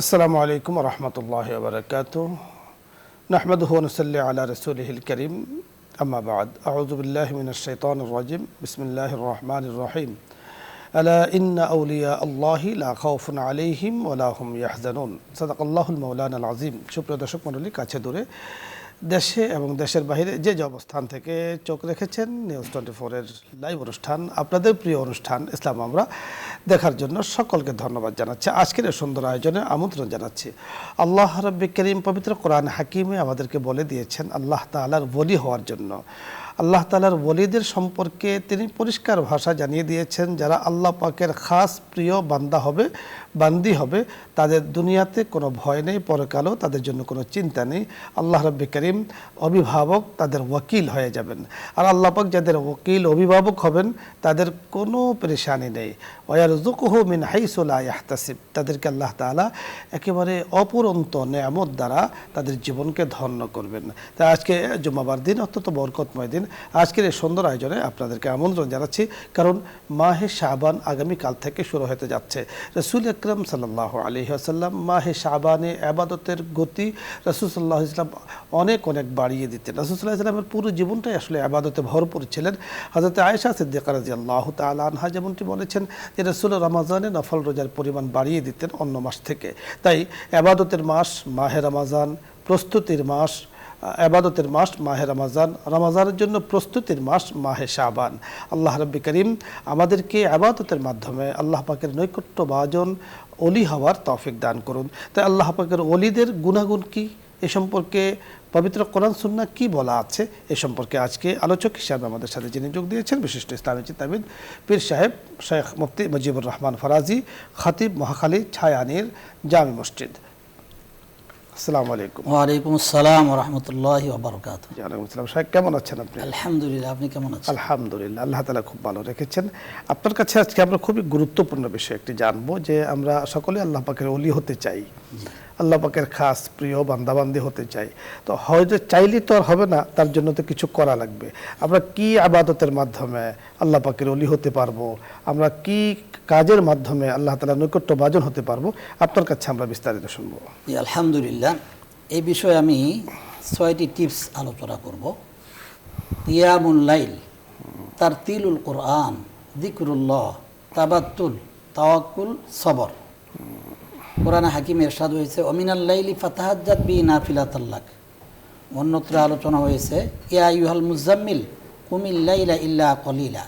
আসসালামু আলাইকুম ওয়া রাহমাতুল্লাহি ওয়া বারাকাতুহু নাহমাদুহু ওয়া নুসাল্লি আলা রাসূলিহিল কারীম আম্মা বা'দ আউযু বিল্লাহি মিনাশ শাইতানির রাজীম বিসমিল্লাহির রহমানির রহিম আলা ইন্না আউলিয়া আল্লাহি লা খাউফুন আলাইহিম ওয়া লা হুম ইয়াহজানুন সাদাকাল্লাহুল মাওলানাল আযীম। সুপ্রিয় দর্শক মণ্ডলী, কাছে দূরে দেশে এবং দেশের বাইরে যে অবস্থান থেকে চোখ রেখেছেন নিউজ 24-এর লাইভ অনুষ্ঠান, আপনাদের প্রিয় অনুষ্ঠান ইসলাম আমরা দেখার জন্য সকলকে ধন্যবাদ জানাচ্ছি। আজকের এই সুন্দর আয়োজনে আমন্ত্রণ জানাচ্ছি। আল্লাহ রাব্বুল কারীম পবিত্র কোরআন হাকিমে আমাদেরকে বলে দিয়েছেন আল্লাহ তাআলার ওলি হওয়ার জন্য। আল্লাহ তাআলার ওলিদের সম্পর্কে তিনি পরিষ্কার ভাষা জানিয়ে দিয়েছেন, যারা আল্লাহ পাকের খাস প্রিয় বান্দা হবে, বান্দি হবে, তাদের দুনিয়াতে কোনো ভয় নেই, পরকালেও তাদের জন্য কোনো চিন্তা নেই। আল্লাহ রাব্বুল কারীম অভিভাবক, তাদের ওয়াকিল হয়ে যাবেন। আর আল্লাহ পাক যাদের ওয়াকিল অভিভাবক হবেন তাদের কোনো পেরেশানি নেই। ওয়ারযুকুহু মিন হাইসু লা ইয়াহতাসিব, তাদেরকে আল্লাহ তাআলা একেবারে অপুরন্ত নেয়ামত দ্বারা তাদের জীবনকে ধন্য করবেন। তাই আজকে জুম্মাবার দিন, অত্যন্ত বরকতময় দিন, আজকের এই সুন্দর আয়োজনে আপনাদেরকে আমন্ত্রণ জানাচ্ছি। কারণ মাহে শাবান আগামীকাল থেকে শুরু হতে যাচ্ছে। রাসূল আকরাম সাল্লাল্লাহু আলাইহি ওয়াসাল্লাম মাহে শাবানে ইবাদতের গতি রাসূল সাল্লাল্লাহু আলাইহি ওয়াসাল্লাম অনেক বাড়িয়ে দিতেন। রাসূল সাল্লাল্লাহু আলাইহি ওয়াসাল্লামের পুরো জীবনটাই আসলে ইবাদতে ভরপুর ছিলেন। হযরত আয়েশা সিদ্দিকা রাদিয়াল্লাহু তাআলা আনহা যেমনটি বলেছেন যে রাসূল রমাজানে নফল রোজার পরিমাণ বাড়িয়ে দিতেন অন্য মাস থেকে। তাই ইবাদতের মাস মাহে রমাজান, প্রস্তুতির মাস ইবাদতের মাস মাহে রমাজান, রমাজানের জন্য প্রস্তুতির মাস মাহে শাবান। আল্লাহ রাব্বুল কারীম আমাদেরকে ইবাদতের মাধ্যমে আল্লাহ পাকের নৈকট্যভাজন ওলি হওয়ার তৌফিক দান করুন। তাই আল্লাহ পাকের ওলিদের গুণাগুণ কি, এ সম্পর্কে পবিত্র কোরআন সুন্নাহ কি বলা আছে, এ সম্পর্কে আজকে আলোচক হিসাবে আমাদের সাথে যিনি যোগ দিয়েছেন বিশিষ্ট ইসলামী চিন্তাবিদ পীর সাহেব শেখ মুফতি মুজিবুর রহমান ফরাজি, খতিব মহাখালী ছায়ানীর জামি মসজিদ। আসসালামু আলাইকুম। ওয়ালাইকুম আসসালাম ওয়া রাহমাতুল্লাহি ওয়া বারাকাতুহু। ওয়ালাইকুম আসসালাম। সাহেব কেমন আছেন আপনি? আলহামদুলিল্লাহ, আপনি কেমন আছেন? আলহামদুলিল্লাহ, আল্লাহ তাআলা খুব ভালো রেখেছেন। আপনার কাছে আজকে আমরা খুবই গুরুত্বপূর্ণ বিষয় একটি জানবো, যে আমরা সকলে আল্লাহ পাকের ওলি হতে চাই, আল্লাহ পাকের খাস প্রিয় বান্দাবান্দি হতে চাই। তো হয়তো চাইলেই তো আর হবে না, তার জন্য তো কিছু করা লাগবে। আমরা কি ইবাদতের মাধ্যমে আল্লাহ পাকের ওলি হতে পারবো, আমরা কি কাজের মাধ্যমে আল্লাহ তাআলার নৈকট্যভাজন হতে পারবো, আপনার কাছে আমরা বিস্তারিত শুনবো। আলহামদুলিল্লাহ, এই বিষয়ে আমি 6টি টিপস আলোচনা করব। কিয়ামুল লাইল, তারতিলুল কোরআন, যিকরুল্লাহ, তাবাত্তুল, তাওয়াক্কুল, সবর। কোরআনে হাকিমে ইরশাদ হয়েছে ওমিনাল লাইলি ফাতাহাজ্জাত বিহি নাফিলাতাল লাক। অন্যত্র আলোচনা হয়েছে ইয়া আইয়ুহাল মুজাম্মিল কুমিল লাইলা ইল্লা কলিলা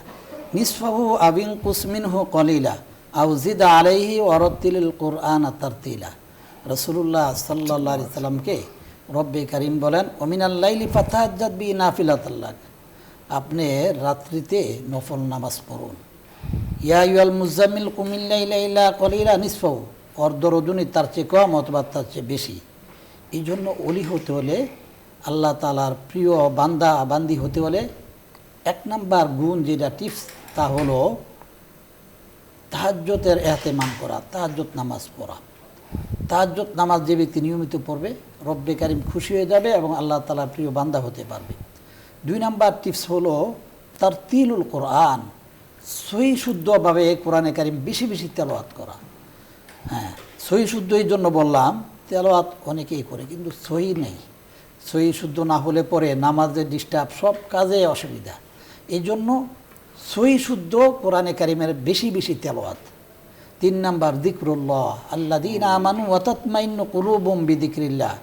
নিসফাহু আও ইনকুস মিনহু কলিলা আও জিদ আলাইহি ওয়ারাত্তিলিল কুরআনা তারতিলা। রাসূলুল্লাহ সাল্লাল্লাহু আলাইহি সাল্লামকে রব্বে কারীম বলেন ওমিনাল লাইলি ফাতাহাজ্জাত বিহি নাফিলাতাল লাক, আপনি রাত্রিতে নফল নামাজ পড়ুন। ইয়া আইয়ুহাল মুজাম্মিল কুমিল লাইলা ইল্লা কলিলা নিসফাহু, অর্ধরজনী তার চেয়ে কম অথবা তার চেয়ে বেশি। এই জন্য ওলি হতে হলে, আল্লাহ তাআলার প্রিয় বান্দা বান্দি হতে হলে 1 নাম্বার গুণ যেটা টিপস, তা হলো তাহাজ্জুদের এহতেমাম করা, তাহাজ্জুদ নামাজ পড়া। তাহাজ্জুদ নামাজ যে ব্যক্তি নিয়মিত পড়বে রব্বে কারীম খুশি হয়ে যাবে এবং আল্লাহ তাআলার প্রিয় বান্দা হতে পারবে। 2 নাম্বার টিপস হলো তারতিলুল কোরআন, সহি শুদ্ধভাবে কোরআনে কারীম বেশি বেশি তেলাওয়াত করা। হ্যাঁ, সহি শুদ্ধ এই জন্য বললাম, তেলাওয়াত অনেকেই করে কিন্তু সহি নেই। সহি শুদ্ধ না হলে পরে নামাজের ডিস্টার্ব, সব কাজে অসুবিধা। এই জন্য সহি শুদ্ধ কোরআনে কারীমের বেশি বেশি তেলাওয়াত। 3 নাম্বার যিকরুল্লাহ, আল্লাযীনা আমানু ওয়া তাতমাইন্নু কুলুবুহুম বিযিকরিল্লাহ,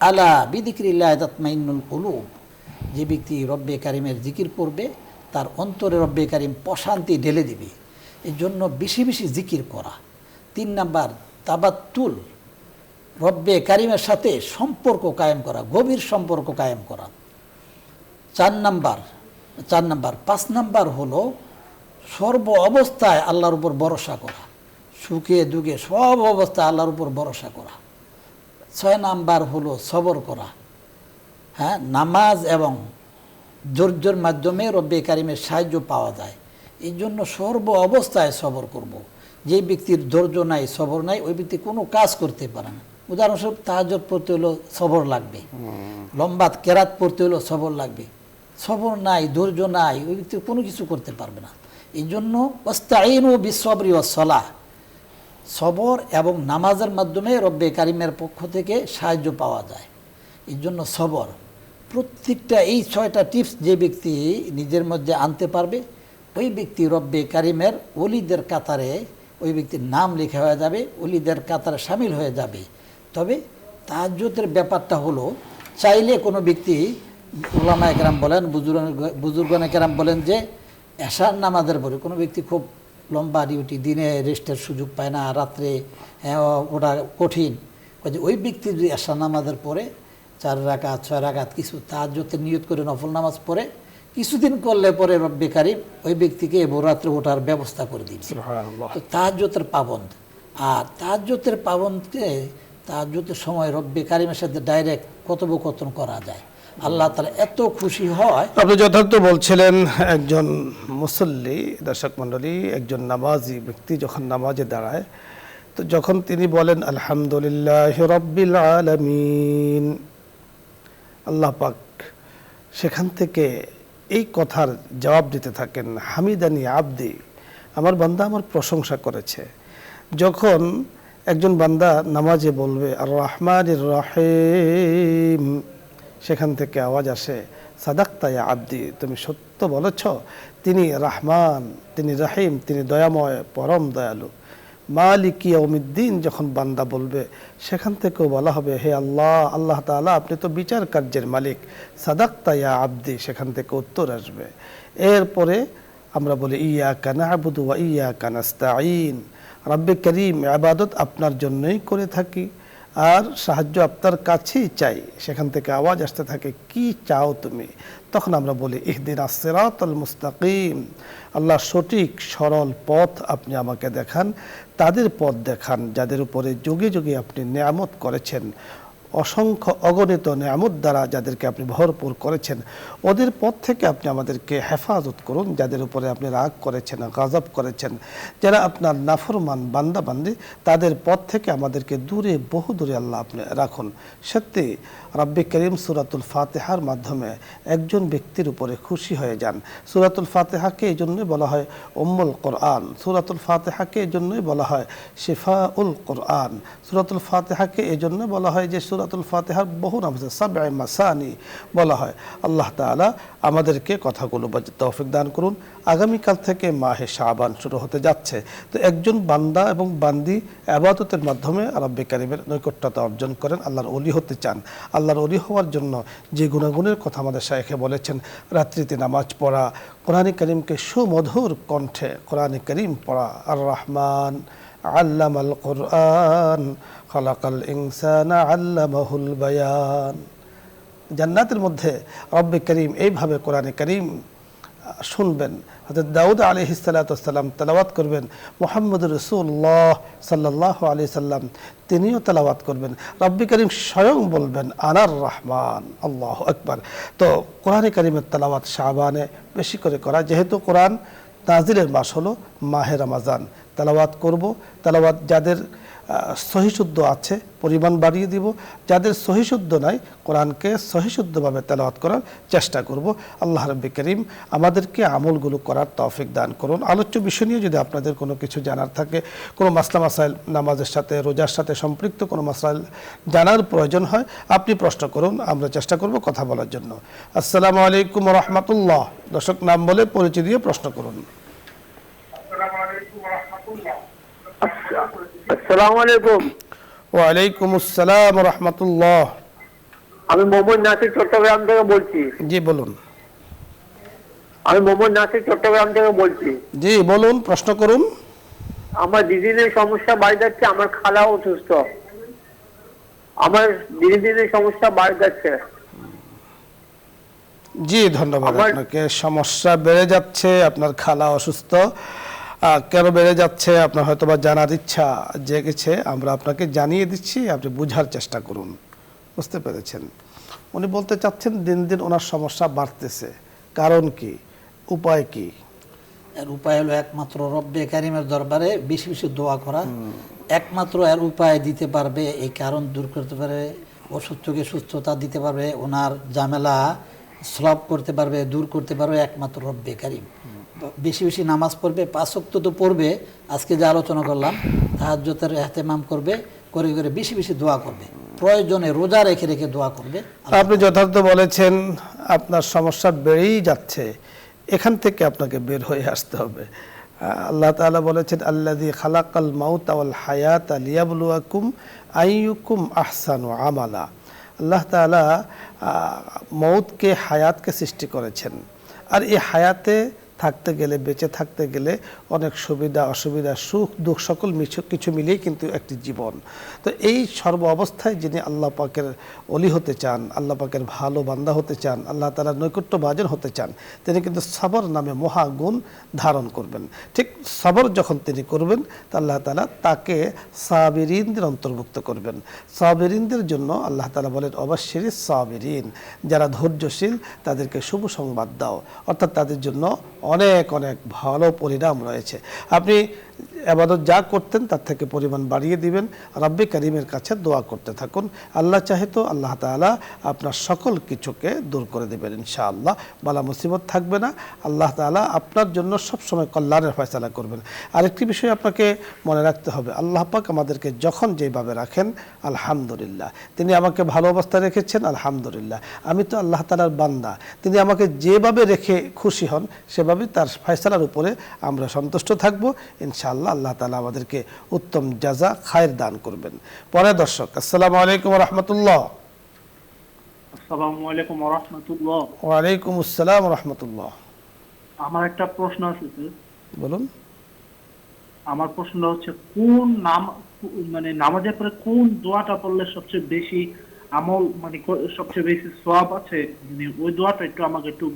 আলা বিযিকরিল্লাহ তাতমাইন্নুল কুলুব। যে ব্যক্তি রব্বে কারীমের জিকির করবে তার অন্তরে রব্বে কারীম প্রশান্তি ঢেলে দিবে। এই জন্য বেশি বেশি জিকির করা। 3 নাম্বার তাবাত্তুল, রব্বে কারীমের সাথে সম্পর্ক কায়েম করা, গভীর সম্পর্ক কায়েম করা। 5 নাম্বার হলো সর্ব অবস্থায় আল্লাহর উপর ভরসা করা, সুখে দুঃখে সব অবস্থায় আল্লাহর উপর ভরসা করা। 6 নাম্বার হলো সবর করা। হ্যাঁ, নামাজ এবং ধৈর্যের মাধ্যমে রব্বে কারীমের সাহায্য পাওয়া যায়। এই জন্য সর্ব অবস্থায় সবর করব। যে ব্যক্তির ধৈর্য নাই, সবর নাই, ওই ব্যক্তি কোনো কাজ করতে পারে না। উদাহরণস্বরূপ তাহাজ্জুদ পড়তে হলো সবর লাগবে, লম্বা কেরাত পড়তে হলো সবর লাগবে। সবর নাই, ধৈর্য নাই, ওই ব্যক্তি কোনো কিছু করতে পারবে না। এই জন্য ওয়াস্তাঈনু বিস-সাবরি ওয়াস-সালাহ, সবর এবং নামাজের মাধ্যমে রব্বে কারিমের পক্ষ থেকে সাহায্য পাওয়া যায়। এই জন্য সবর, প্রত্যেকটা এই 6টা টিপস যে ব্যক্তি নিজের মধ্যে আনতে পারবে, ওই ব্যক্তি রব্বে কারিমের ওলিদের কাতারে ওই ব্যক্তির নাম লেখা হয়ে যাবে, ওলিদের কাতারে সামিল হয়ে যাবে। তবে তাহাজ্জুদের ব্যাপারটা হলো, চাইলে কোনো ব্যক্তি, উলামায়ে কেরাম বলেন, বুজুর্গানে কেরাম বলেন যে এশার নামাজের পরে কোনো ব্যক্তি খুব লম্বা ডিউটি, দিনে রেস্টের সুযোগ পায় না, রাত্রে ওটা কঠিন, ওই ব্যক্তি যদি এশার নামাজের পরে 4 রাকাত 6 রাকাত কিছু তাহাজ্জুদের নিয়ত করে নফল নামাজ পড়ে কিছুদিন করলে পরে রব্বে কারিম ওই ব্যক্তিকে ভোররাত্রে ওঠার ব্যবস্থা করে দিবে। তো তাহাজ্জুদের পাবন্দ, আর তাহাজ্জুদের পাবন্দকে তাহাজ্জুদের সময় রব্বে কারিমের সাথে ডাইরেক্ট কথোপকথন করা যায়, আল্লাহ তাআলা এত খুশি হয়। আপনি যথার্থ বলছিলেন। একজন মুসল্লি, দর্শক মণ্ডলী, একজন নামাজি ব্যক্তি যখন নামাজে দাঁড়ায়, তো যখন তিনি বলেন আলহামদুলিল্লাহ রাব্বিল আলামিন, আল্লাহ পাক সেখান থেকে এই কথার জবাব দিতে থাকেন, হামিদানি আবদি, আমার বান্দা আমার প্রশংসা করেছে। যখন একজন বান্দা নামাজে বলবে আর রহমানির রহিম, সেখান থেকে আওয়াজ আসে সাদাক্তা ইয়া আবদি, তুমি সত্য বলেছ, তিনি রহমান, তিনি রহিম, তিনি দয়াময়, পরম দয়ালু। মালিক ইয়াউমিদ্দিন যখন বান্দা বলবে, সেখান থেকেও বলা হবে হে আল্লাহ, আল্লাহ তাআলা আপনি তো বিচার কার্যের মালিক, সাদাক্তা ইয়া আবদি, সেখান থেকে উত্তর আসবে। এরপরে আমরা বলি ইয়াকা না'বুদু ওয়া ইয়াকা নাস্তাঈন, রব্বে করিম ইবাদত আপনার জন্যই করে থাকি আর সাহায্য আপনার কাছেই চাই। সেখান থেকে আওয়াজ আসতে থাকে কি চাও তুমি? তখন আমরা বলি ইহদিনাস সিরাতাল মুস্তাকিম, আল্লাহ সঠিক সরল পথ আপনি আমাকে দেখান, তাদের পথ দেখান যাদের উপরে যুগে যুগে আপনি নিয়ামত করেছেন, অসংখ্য অগণিত নিয়ামত দ্বারা যাদেরকে আপনি ভরপুর করেছেন, ওদের পথ থেকে আপনি আমাদেরকে হেফাজত করুন। যাদের উপরে আপনি রাগ করেছেন, গজব করেছেন, যারা আপনার নাফরমান বান্দা বান্দি, তাদের পথ থেকে আমাদেরকে দূরে, বহু দূরে আল্লাহ আপনি রাখুন। সত্যি রব্বে করিম সূরাতুল ফাতিহার মাধ্যমে একজন ব্যক্তির উপরে খুশি হয়ে যান। সূরাতুল ফাতিহাকে এই জন্যই বলা হয় উম্মুল কোরআন, সূরাতুল ফাতিহাকে এই জন্যই বলা হয় শিফাউল কোরআন, সূরাতুল ফাতিহাকে এই জন্য বলা হয় যে সূরাতুল ফাতিহার বহু নাম আছে, সাবঈ মাসানি বলা হয়। আল্লাহ তাআলা আমাদেরকে কথাগুলো বোঝার তৌফিক দান করুন। আগামীকাল থেকে মাহে শাবান শুরু হতে যাচ্ছে। তো একজন বান্দা এবং বান্দি ইবাদতের মাধ্যমে রব্বে কারিমের নৈকট্যতা অর্জন করেন, আল্লাহর ওলি হতে চান। আল্লাহর ওলি হওয়ার জন্য যে গুণাগুণের কথা আমাদের শায়েখে বলেছেন, রাত্রিতে নামাজ পড়া, কোরআনে কারিমকে সুমধুর কণ্ঠে কোরআনে কারিম পড়া, আর রহমান আল্লামাল কোরআন খালাকাল ইনসানা আল্লামাহুল বায়ান। জান্নাতের মধ্যে রব্বে করিম এইভাবে কোরআনে কারিম শুনবেন। হযরত দাউদ আলাইহিস সালাতু ওয়াস সালাম তেলাওয়াত করবেন, মুহাম্মদুর রাসূলুল্লাহ সাল্লাল্লাহু আলাইহি সাল্লাম তিনিও তেলাওয়াত করবেন, রব্বে করিম স্বয়ং বলবেন আনার রহমান। আল্লাহু আকবার। তো কোরআনে কারিমের তেলাওয়াত শাবানে বেশি করে করা, যেহেতু কোরআন নাজিলের মাস হলো মাহে রমাজান, তেলাওয়াত করব। তেলাওয়াত যাদের সহিশুদ্ধ আছে পরিমাণ বাড়িয়ে দিব, যাদের সহিশুদ্ধ নাই কোরআনকে সহিশুদ্ধভাবে তেলাওয়াত করার চেষ্টা করব। আল্লাহ রাব্বি করিম আমাদেরকে আমলগুলো করার তৌফিক দান করুন। আলোচ্য বিষয় নিয়ে যদি আপনাদের কোনো কিছু জানার থাকে, কোনো মাসলা মাসাইল, নামাজের সাথে রোজার সাথে সম্পৃক্ত কোনো মাসাইল জানার প্রয়োজন হয়, আপনি প্রশ্ন করুন, আমরা চেষ্টা করব কথা বলার জন্য। আসসালামু আলাইকুম ওয়া রাহমাতুল্লাহ। দর্শক নাম বলে পরিচয় দিয়ে প্রশ্ন করুন। আসসালামু আলাইকুম। ওয়ালাইকুম আসসালাম ওয়া রাহমাতুল্লাহ। আমি মোহাম্মদ নাসির চট্টগ্রাম থেকে বলছি। জি বলুন। আমি মোহাম্মদ নাসির চট্টগ্রাম থেকে বলছি। জি বলুন, প্রশ্ন করুন। আমার দিদিনের সমস্যা বাড়ি যাচ্ছে, আমার খালা অসুস্থ, আমার দিদিনের সমস্যা বাড়ি যাচ্ছে। জি ধন্যবাদ আপনাকে। সমস্যা বেড়ে যাচ্ছে, আপনার খালা অসুস্থ, কেন বেড়ে যাচ্ছে আপনার হয়তোবা জানার ইচ্ছা জেগেছে, আমরা আপনাকে জানিয়ে দিচ্ছি, আপনি বুঝার চেষ্টা করুন। বুঝতে পেরেছেন? উনি বলতে চাচ্ছেন দিন দিন ওনার সমস্যা বাড়তেছে, কারণ কি, উপায় কি? এর উপায় হলো একমাত্র রব্বে কারিমের দরবারে বেশি বেশি দোয়া করা, একমাত্র এর উপায় দিতে পারবে, এই কারণ দূর করতে পারে, অসুস্থকে সুস্থতা দিতে পারবে, ওনার ঝামেলা সলভ করতে পারবে, দূর করতে পারবে একমাত্র রব্বে কারিম। বেশি বেশি নামাজ পড়বে, 5 ওয়াক্ত তো পড়বে, আজকে যে আলোচনা করলাম তাহাজ্জুদের ইহতিমাম করবে, করে করে বেশি বেশি দোয়া করবে, প্রয়োজনে রোজা রেখে রেখে দোয়া করবে। আপনি যথার্থ বলেছেন, আপনার সমস্যা বেড়েই যাচ্ছে, এখান থেকে আপনাকে বের হয়ে আসতে হবে। আল্লাহ তাআলা বলেছেন, আল্লাযী খালাকাল মাউতা ওয়াল হায়াতা লিয়াবলুয়াকুম আইয়ুকুম আহসানু আমালা। আল্লাহ তাআলা মউতকে, হায়াতকে সৃষ্টি করেছেন, আর এই হায়াতে থাকতে গেলে, বেঁচে থাকতে গেলে অনেক সুবিধা অসুবিধা, সুখ দুঃখ সকল কিছু মিলিয়ে কিন্তু একটি জীবন। তো এই সর্ব অবস্থায় যিনি আল্লাহ পাকের অলি হতে চান, আল্লাহ পাকের ভালো বান্দা হতে চান, আল্লাহ তাআলার নৈকট্য ভাজন হতে চান, তিনি কিন্তু সবর নামে মহাগুণ ধারণ করবেন। ঠিক সবর যখন তিনি করবেন, তা আল্লাহ তাআলা তাকে সাবিরিনদের অন্তর্ভুক্ত করবেন। সাবিরিনদের জন্য আল্লাহ তাআলা বলেন, অবশ্যই সাবিরিন, যারা ধৈর্যশীল তাদেরকে শুভ সংবাদ দাও, অর্থাৎ তাদের জন্য অনেক অনেক ভালো পরিণাম রয়েছে। আপনি ইবাদত যা করতেন তার থেকে পরিমাণ বাড়িয়ে দিবেন, রব্বে কারীমের কাছে দোয়া করতে থাকুন। আল্লাহ চাহে তো আল্লাহ তাআলা আপনার সকল কিছুকে দূর করে দেবেন ইনশাআল্লাহ। বালা মুসিবত থাকবে না, আল্লাহ তাআলা আপনার জন্য সবসময় কল্যাণের ফয়সালা করবেন। আরেকটি বিষয় আপনাকে মনে রাখতে হবে, আল্লাহ পাক আমাদেরকে যখন যেভাবে রাখেন আলহামদুলিল্লাহ, তিনি আমাকে ভালো অবস্থায় রেখেছেন আলহামদুলিল্লাহ, আমি তো আল্লাহ তাআলার বান্দা, তিনি আমাকে যেভাবে রেখে খুশি হন সেভাবে তার ফয়সালার উপরে আমরা সন্তুষ্ট থাকব ইনশাআল্লাহ। আল্লাহ তাআলা আমাদেরকে উত্তম জাযা খায়ের দান করবেন। পরে দর্শক, আসসালামু আলাইকুম ওয়া রাহমাতুল্লাহ। আসসালামু আলাইকুম ওয়া রাহমাতুল্লাহ। ওয়া আলাইকুম আসসালাম ওয়া রাহমাতুল্লাহ। আমার একটা প্রশ্ন আছে স্যার। বলুন। আমার প্রশ্নটা হচ্ছে, কোন মানে নামাজের পরে কোন দোয়াটা পড়লে সবচেয়ে বেশি আমল, মানে সবচেয়ে বেশি সওয়াব আছে, মানে ওই দোয়াটা একটু আমাকে একটু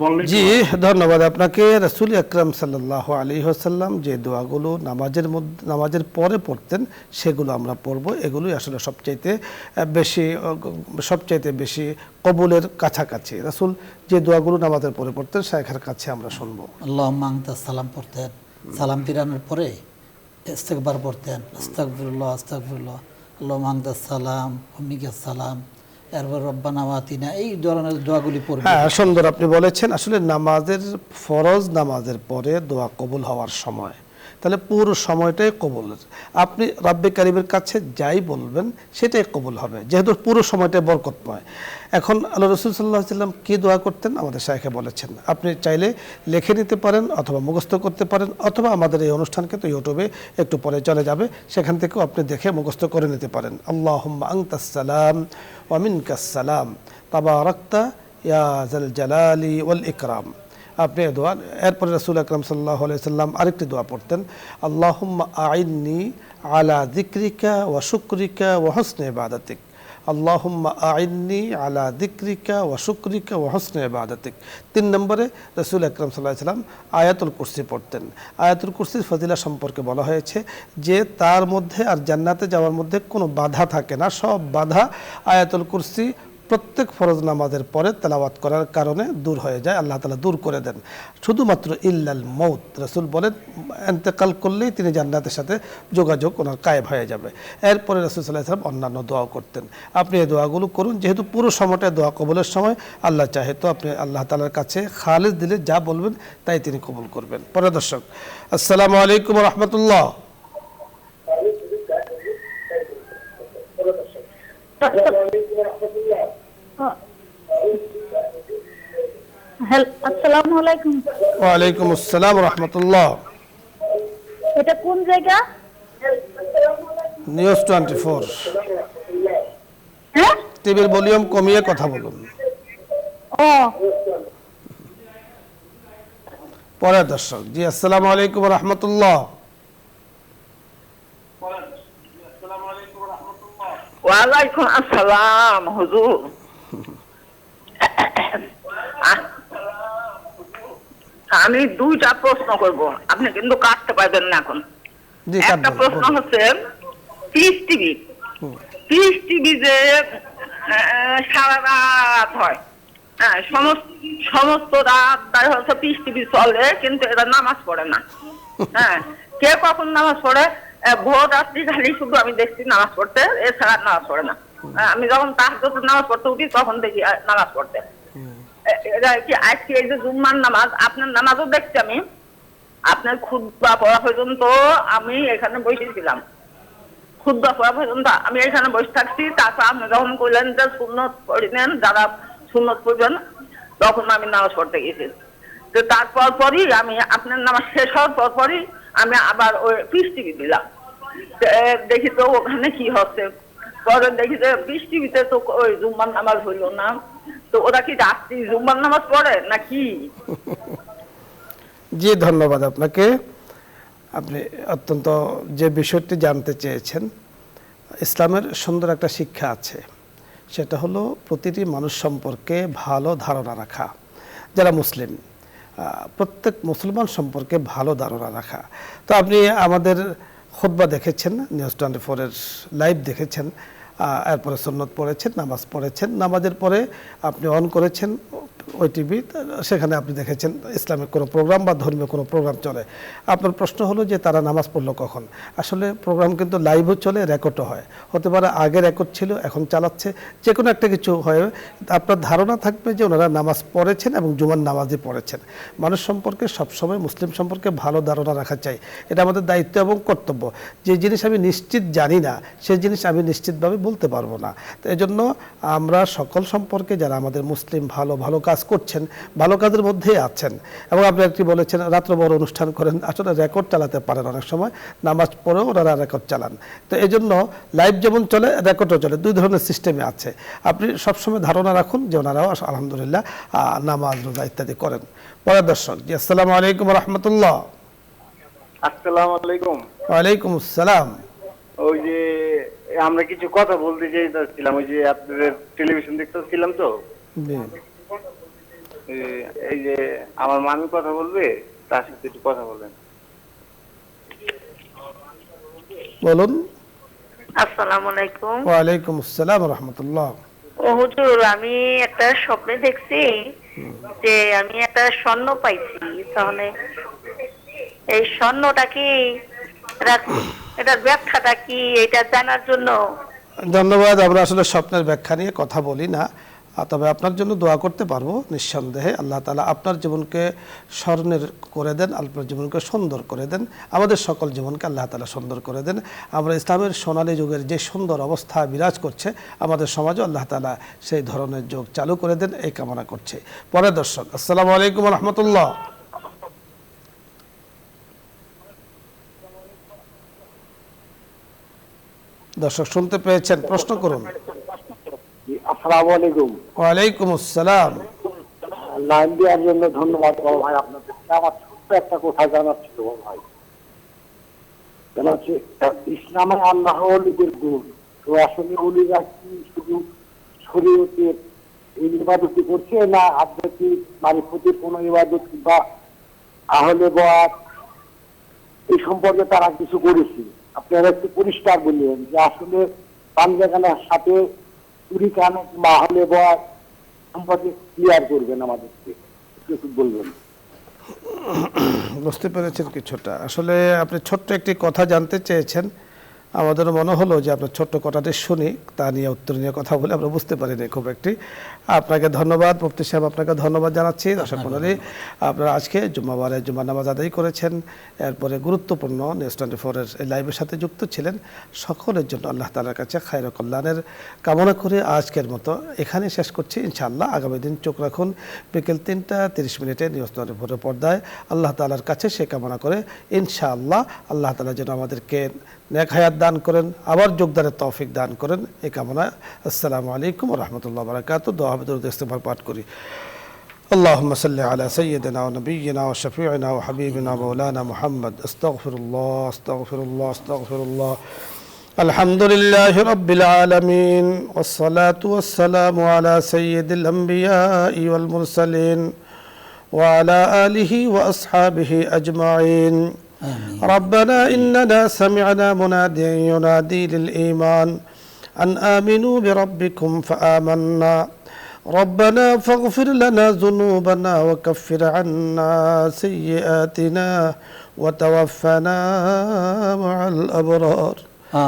বললেন। জি, ধন্যবাদ আপনাকে। রাসূল আকরাম সাল্লাল্লাহু আলাইহি ওয়াসাল্লাম যে দোয়াগুলো নামাজের পরে পড়তেন সেগুলো আমরা পড়ব। এগুলোই আসলে সবচাইতে বেশি কবুলের কাছাকাছি। রাসূল যে দোয়াগুলো নামাজের পরে পড়তেন শায়খের কাছে আমরা শুনবো। আল্লাহুম্মা আনতা সালাম পড়তেন, সালাম ফিরানোর পরে ইস্তিগফার পড়তেন, আস্তাগফিরুল্লাহ আস্তাগফিরুল্লাহ, আল্লাহুম্মা আনতা সালাম ওয়া মিনকাস সালাম, এরপর রব্বানা ওয়া আতিনা, এই ধরনের দোয়াগুলি পড়বেন। হ্যাঁ, সুন্দর আপনি বলেছেন। আসলে ফরজ নামাজের পরে দোয়া কবুল হওয়ার সময়, তাহলে পুরো সময়টাই কবুলের। আপনি রব্বে কারীমের কাছে যাই বলবেন সেটাই কবুল হবে, যেহেতু পুরো সময়টাই বরকতময়। এখন আল্লাহ রাসূল সাল্লাল্লাহু আলাইহি ওয়াসাল্লাম কী দোয়া করতেন আমাদের শায়খে বলেছেন, আপনি চাইলে লিখে নিতে পারেন অথবা মুখস্থ করতে পারেন, অথবা আমাদের এই অনুষ্ঠানকে তো ইউটিউবে একটু পরে চলে যাবে, সেখান থেকেও আপনি দেখে মুখস্থ করে নিতে পারেন। আল্লাহুম্মা আনতাস সালাম ওয়া মিনকাস সালাম তাবারাকতা ইয়া যাল জালালি ওয়াল ইকরাম। আপনি দোয়া, এরপরে রাসূল আকরাম সাল্লাল্লাহু আলাইহি ওয়াসাল্লাম আরেকটি দোয়া পড়তেন, আল্লাহুম্মা আইন্নি আলা যিকরিকা ওয়া শুকরিকা ওয়া হুসনি ইবাদাতিক। আল্লাহুম্মা আইন্নি আলা যিকরিকা ওয়া শুকরিকা ওয়া হুসনি ইবাদাতিক। 3 নম্বরে রাসূল আকরাম সাল্লাল্লাহু আলাইহি ওয়াসাল্লাম আয়াতুল কুরসি পড়তেন। আয়াতুল কুরসির ফজিলা সম্পর্কে বলা হয়েছে যে তার মধ্যে আর জান্নাতে যাওয়ার মধ্যে কোনো বাধা থাকে না, সব বাধা আয়াতুল কুরসি প্রত্যেক ফরজ নামাজের পরে তেলাওয়াত করার কারণে দূর হয়ে যায়, আল্লাহ তাআলা দূর করে দেন। শুধুমাত্র ইল্লাল মউত, রাসূল বলেন ইন্তেকাল করলেই তিনি জান্নাতের সাথে যোগাযোগ ওনার কায়েম হয়ে যাবে। এরপরে রাসূল সাল্লাল্লাহু আলাইহি ওয়াসাল্লাম অন্যান্য দোয়াও করতেন। আপনি এই দোয়াগুলো করুন, যেহেতু পুরো সময়টা দোয়া কবুলের সময়, আল্লাহ চাহে তো আপনি আল্লাহ তাআলার কাছে খালেস দিলে যা বলবেন তাই তিনি কবুল করবেন। পরে দর্শক, আসসালামু আলাইকুম ওয়া রাহমাতুল্লাহ। আসসালামু আলাইকুম। ওয়ালাইকুম আসসালাম ওয়া রাহমাতুল্লাহ। এটা কোন জায়গা? নিউজ 24। হ্যাঁ, টিভির ভলিউম কমিয়ে কথা বলুন। ও পরে দর্শক, জি আসসালামু আলাইকুম ওয়া রাহমাতুল্লাহ। ওয়ালাইকুম আসসালাম হুজুর। আমি 2টা প্রশ্ন করব, আপনি কিন্তু কাটতে পারবেন না এখন। জি, একটা প্রশ্ন হচ্ছে, পিস টিভি যে সারা রাত হয়, হ্যাঁ, সমস্ত রাত তাই হচ্ছে পিস টিভি চলে, কিন্তু এরা নামাজ পড়ে না। হ্যাঁ, কে কখন নামাজ পড়ে? ভোর রাত্রি খালি শুধু আমি দেখছি নামাজ পড়তে, এছাড়া নামাজ পড়ে না। আমি যখন তাহাজ্জুদের নামাজ পড়তে উঠি তখন দেখি নামাজ পড়তে। এটা কি আজকে এই যে জুম্মার নামাজ, আপনার নামাজও দেখছি আমি, আপনার খুতবা পড়া পর্যন্ত আমি এখানে বসেছিলাম, খুতবা পড়া পর্যন্ত আমি এখানে বসে থাকছি। তারপর আপনি যখন কইলেন যে সুন্নত পড়ে নেন, যারা সুন্নত পড়বেন, তখন আমি নামাজ পড়তে গেছি। তো তারপর পরই আমি আপনার নামাজ শেষ হওয়ার পরই আমি আবার ওই পিস টিভি দিলাম, দেখি তো ওখানে কি হচ্ছে। পরে দেখি যে পিস টিভিতে তো ওই জুম্মার নামাজ হইল না। তো ওরা কি রাত্রি জুম্মার নামাজ পড়ে নাকি? জি, ধন্যবাদ আপনাকে। আপনি অত্যন্ত যে বিষয়টি জানতে চেয়েছেন, ইসলামের সুন্দর একটা শিক্ষা আছে, সেটা হলো প্রতিটি মানুষ সম্পর্কে ভালো ধারণা রাখা। যারা মুসলিম, প্রত্যেক মুসলমান সম্পর্কে ভালো ধারণা রাখা। তো আপনি আমাদের খুতবা দেখেছেন, নিউজ 24-এর লাইভ দেখেছেন, এরপরে সুন্নত পড়েছেন, নামাজ পড়েছেন, নামাজের পরে আপনি অন করেছেন ওই টিভি, সেখানে আপনি দেখেছেন ইসলামিক কোনো প্রোগ্রাম বা ধর্মীয় কোনো প্রোগ্রাম চলে। আপনার প্রশ্ন হলো যে তারা নামাজ পড়লো কখন। আসলে প্রোগ্রাম কিন্তু লাইভও চলে, রেকর্ডও হয়, হতে পারে আগে রেকর্ড ছিল এখন চালাচ্ছে, যে কোনো একটা কিছু হয়। আপনার ধারণা থাকবে যে ওনারা নামাজ পড়েছেন এবং জুমার নামাজই পড়েছেন। মানুষ সম্পর্কে সবসময়, মুসলিম সম্পর্কে ভালো ধারণা রাখা চাই, এটা আমাদের দায়িত্ব এবং কর্তব্য। যে জিনিস আমি নিশ্চিত জানি না, সেই জিনিস আমি নিশ্চিতভাবে বলতে পারবো না। তো এই জন্য আমরা সকল সম্পর্কে, যারা আমাদের মুসলিম ভালো ভালো কাজ করছেন, ভালো কাজের মধ্যেই আছেন, এবং আপনি একটি বলেছেন রাত্রভর অনুষ্ঠান করেন, আসলে রেকর্ড চালাতে পারেন, অনেক সময় নামাজ পড়েও ওনারা রেকর্ড চালান। তো এই জন্য লাইভ যেমন চলে, রেকর্ডও চলে, দুই ধরনের সিস্টেমে আছে। আপনি সবসময় ধারণা রাখুন যে ওনারাও আলহামদুলিল্লাহ নামাজ, রোজা ইত্যাদি করেন। পরের দর্শক, জি আসসালামু আলাইকুম রহমতুল্লাহ। আসসালামু আলাইকুম। ওয়ালাইকুম আসসালাম। ওই যে আমরা কিছু কথা বলতে চাইছিলাম, ওই যে আপনাদের টেলিভিশন দেখতেছিলাম তো, এই যে আমার মামি কথা বলবে, তার সাথে একটু কথা বলেন। বলুন। আসসালামু আলাইকুম। ওয়ালাইকুম আসসালাম রহমতুল্লাহ। ও হুজুর, আমি একটা স্বপ্নে দেখছি যে আমি একটা স্বর্ণ পাইছি। তাহলে এই স্বর্ণটা কি, এটার ব্যাখ্যাটা কি, এটা জানার জন্য। ধন্যবাদ। আমরা আসলে স্বপ্নের ব্যাখ্যা নিয়ে কথা বলি না, তবে আপনার জন্য দোয়া করতে পারবো নিঃসন্দেহে। আল্লাহ তাআলা আপনার জীবনকে স্বর্ণের করে দেন, আপনার জীবনকে সুন্দর করে দেন, আমাদের সকল জীবনকে আল্লাহ তাআলা সুন্দর করে দেন। আমরা ইসলামের সোনালী যুগের যে সুন্দর অবস্থা বিরাজ করছে আমাদের সমাজে, আল্লাহ তাআলা সেই ধরনের যুগ চালু করে দেন, এই কামনা করছে। পরের দর্শক, আসসালামু আলাইকুম রহমতুল্লাহ। দর্শক শুনতে পেয়েছেন, প্রশ্ন করুন। আসসালামু আলাইকুম। ওয়ালাইকুম আসসালাম। লাইন দেওয়ার জন্য ধন্যবাদ বড় ভাই আপনাদের। আমার ছোট্ট একটা কথা জানার ছিল বড় ভাই, হচ্ছে ইসলামে আল্লাহ ওলিদের গুণ। তো আসলে ওলিরা কি শুধু শরীয়তের ইবাদতি করছে, না আধ্যাত্মিক মারিফতের কোনো ইবাদত বা আহলে বয়াত এই সম্পর্কে তারা কিছু করেছে? আপনারা একটু পরিষ্কার বললেন যে আসলে পাঞ্জাগানের সাথে চুরি কানে বা আহলে বয়াত সম্পর্কে ক্লিয়ার করবেন আমাদেরকে, একটু বলবেন। বুঝতে পেরেছেন কিছুটা। আসলে আপনি ছোট্ট একটি কথা জানতে চেয়েছেন, আমাদের মনে হলো যে আপনার ছোট্ট কথাটি শুনি, তা নিয়ে উত্তর নিয়ে কথা বলে আমরা বুঝতে পারিনি খুব একটি। আপনাকে ধন্যবাদ মুফতি সাহেব, আপনাকে ধন্যবাদ জানাচ্ছি। দর্শক মণ্ডলী, আপনারা আজকে জুম্মাবারে জুম্মার নামাজ আদায় করেছেন, এরপরে গুরুত্বপূর্ণ নিউজ 24-এর এই লাইভের সাথে যুক্ত ছিলেন। সকলের জন্য আল্লাহ তাআলার কাছে খায়র কল্যাণের কামনা করে আজকের মতো এখানে শেষ করছি। ইনশাআল্লাহ আগামী দিন চোখ রাখুন বিকেল 3টা 30 নিউজ 24-এর পর্দায়। আল্লাহ তাআলার কাছে সে কামনা করে ইনশাআল্লাহ আল্লাহ তাআলা যেন আমাদেরকে নেক হায়াত দান করেন, আবার যোগদানের তৌফিক দান করেন, এই কামনা। আসসালামু আলাইকুম ওয়া রাহমাতুল্লাহি ওয়া বারাকাতুহু। দোয়া হবে, দরুদ ইস্তেগফার পাঠ করি। اللهم صل على سيدنا ونبينا وشفيعنا وحبيبنا مولانا محمد. استغفر الله استغفر الله استغفر الله. الحمد لله رب العالمين، والصلاة والسلام على سيد الأنبياء والمرسلين وعلى آله وأصحابه أجمعين. ربنا إننا سمعنا مناديا ينادي للإيمان أن آمنوا بربكم فآمنا. ربنا فاغفر لنا ذنوبنا وكفر عنا سيئاتنا وتوفنا مع الأبرار.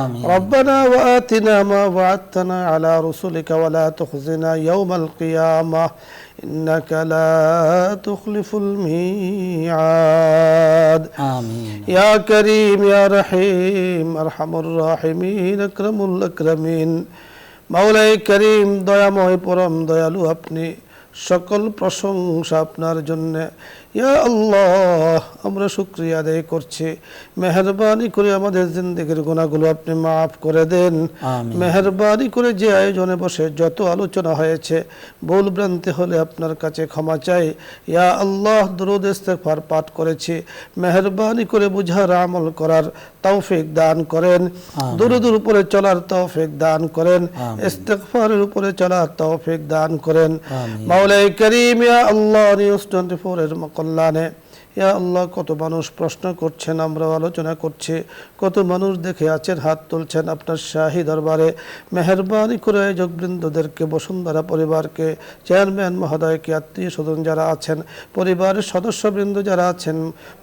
آمين. ربنا وآتنا ما وعدتنا على رسلك ولا تخزنا يوم القيامة ইন্নাকা লা তুখলিফুল মিআদ। আমিন। ইয়া করিম ইয়া রহিম আরহামুর রাহিমিন আকরামুল আকরামিন। মাওলাই করিম, দয়াময় পরম দয়ালু আপনি, সকল প্রশংসা আপনার জন্য। ইয়া আল্লাহ, আমরা শুকরিয়া আদায় করছি, মেহেরবানি করে আমাদের জিন্দেগির গুনাহগুলো আপনি মাফ করে দেন। আমিন। মেহেরবানি করে যে আয়োজনে বসে যত আলোচনা হয়েছে, ভুল ভ্রান্তি হলে আপনার কাছে ক্ষমা চাই। ইয়া আল্লাহ, দুরূদ ইস্তিগফার পাঠ করেছি, মেহেরবানি করে বুঝার আমল করার তৌফিক দান করেন। দুরূদের উপরে চলার তৌফিক দান করেন, ইস্তিগফারের উপরে চলার তৌফিক দান করেন। মাওলাই করিম, ইয়া আল্লাহ, নিউজ 24 এর কল্যাণে ইয়া আল্লাহ, কত মানুষ প্রশ্ন করছেন, আমরা আলোচনা করছি, কত মানুষ দেখে আছেন, হাত তুলছেন আপনার শাহী দরবারে। মেহেরবানি করে আয়োজকবৃন্দদেরকে, বসুন্ধরা পরিবারকে, চেয়ারম্যান মহোদয়কে, আত্মীয় স্বজন যারা আছেন, পরিবারের সদস্যবৃন্দ যারা আছেন,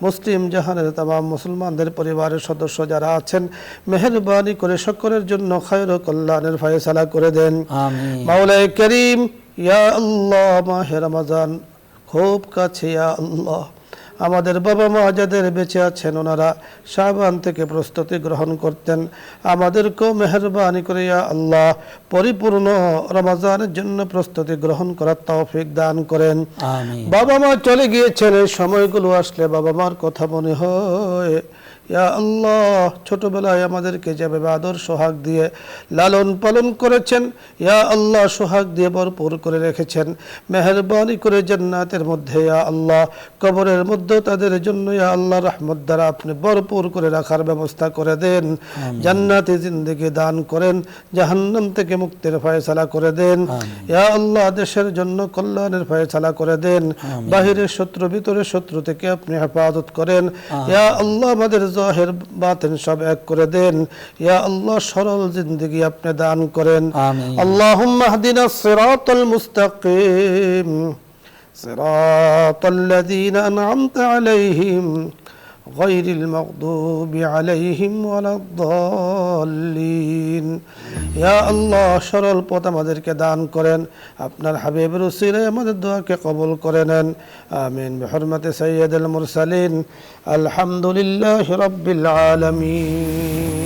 মুসলিম জাহানের তামাম মুসলমানদের পরিবারের সদস্য যারা আছেন, মেহেরবানি করে সকলের জন্য খায়র ও কল্যাণের ফয়সালা করে দেন। মাওলাই করিম, ইয়া আল্লাহ, মাহে রমজান খুব কাছে। ইয়া আল্লাহ, আমাদের বাবা মা যাদের বেঁচে আছেন, ওনারা শাবান থেকে প্রস্তুতি গ্রহণ করতেন, আমাদেরকেও মেহেরবানি করে ইয়া আল্লাহ পরিপূর্ণ রমজানের জন্য প্রস্তুতি গ্রহণ করার তৌফিক দান করেন। বাবা মা চলে গিয়েছেন, এই সময়গুলো আসলে বাবা মার কথা মনে হয়। ইয়া আল্লাহ, ছোটবেলায় আমাদেরকে যেভাবে আদর সোহাগ দিয়ে লালন পালন করেছেন, ইয়া আল্লাহ সোহাগ দিয়ে ভরপুর করে রেখেছেন, মেহেরবানি করে জান্নাতের মধ্যে ইয়া আল্লাহ, কবরের মধ্যে তাদের জন্য ইয়া আল্লাহ রহমত দ্বারা আপনি ভরপুর করে রাখার ব্যবস্থা করে দেন। জান্নাতি জিন্দেগি দান করেন, জাহান্নাম থেকে মুক্তির ফয়সালা করে দেন। ইয়া আল্লাহ, দেশের জন্য কল্যাণের ফয়সালা করে দেন। বাহিরের শত্রু, ভিতরের শত্রু থেকে আপনি হেফাজত করেন। ইয়া আল্লাহ, আমাদের জাহির বাতিন সব এক করে দেন। ইয়া আল্লাহ, সরল জিন্দেগি আপনি দান করেন। আল্লাহুম্মা হদিনাস সিরাতাল মুস্তাকিম, সিরাতাল্লাযীনা আন'আমতা আলাইহিম গায়রিল মাগদুবি আলাইহিম ওয়ালাদ-দাল্লিন। ইয়া আল্লাহ, সরল পথ আমাদেরকে দান করেন, আপনার হাবিবের উসিলায় আমাদের দোয়াকে কবুল করে নেন। আমিন। বিহুরমাতি সাইয়্যিদুল মুরসালিন, আলহামদুলিল্লাহি রাব্বিল আলামিন।